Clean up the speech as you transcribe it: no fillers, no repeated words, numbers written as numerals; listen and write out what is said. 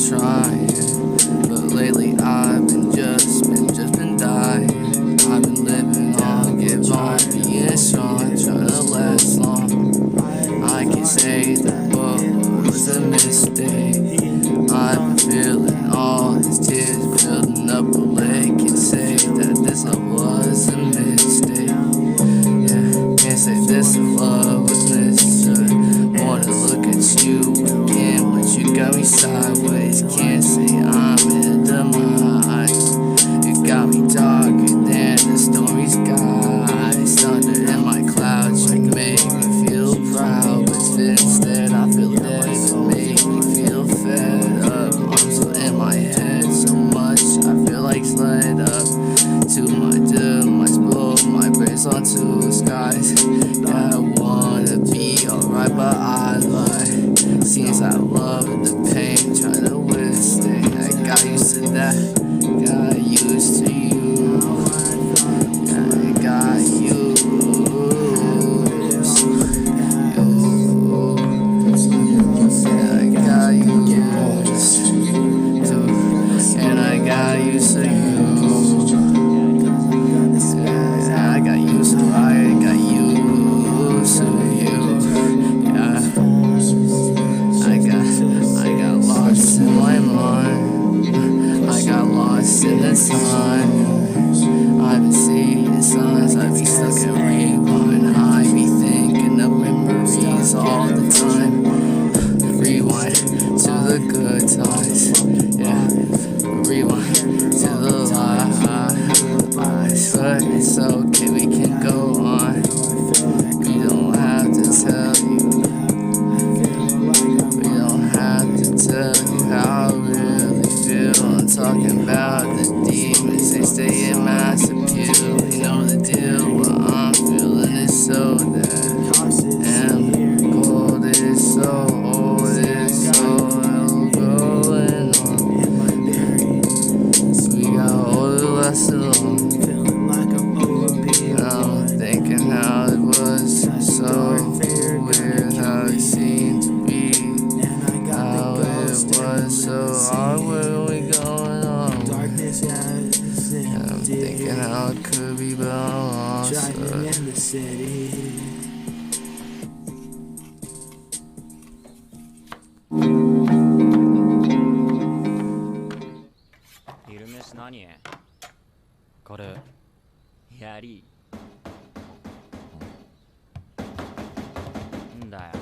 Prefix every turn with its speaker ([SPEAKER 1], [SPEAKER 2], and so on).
[SPEAKER 1] trying, but lately I've been dying. I've been living on, give on, being strong, trying to last long. I can say that what was a mistake. I've been feeling all these tears building up a lake. Can say that this love was a mistake. Yeah, can't say this love was mistook. Wanna look at you again, but you got me sideways. Can't say I'm in demise. You got me darker than the stormy skies. Thunder in my clouds, you make me feel proud, but instead I feel dead. It make me feel fed up. I'm still in my head so much, I feel like slide up to my demise, blow my brains onto the skies. Yeah, I wanna be alright, but I lie. Seems I love the pain, trying to withstand. I got used to that, got used to you. Yeah, I got used to you. Yeah, I got used to, and I got used to you. Yeah, I got used to, I got used to you. Yeah, I got lost in my mind. I got lost in the sun. I've been seeing the signs, I be stuck in rewind. I be thinking of memories all the time. Rewind to the good times. Yeah, rewind to the lies. But it's okay, we can go on. We don't have to tell you. We don't have to tell you how I really feel. I'm talking about the demons, they stay in mass appeal. You know the deal, what I'm feeling is so dead. And cold is so old, it's so going on. We got older, less alone. And I'm thinking how it was so weird, how it seemed to be. How it was so hard, where we going on? And I'm thinking how it could be, but I'm lost.
[SPEAKER 2] 昼飯何？これやりんだよ。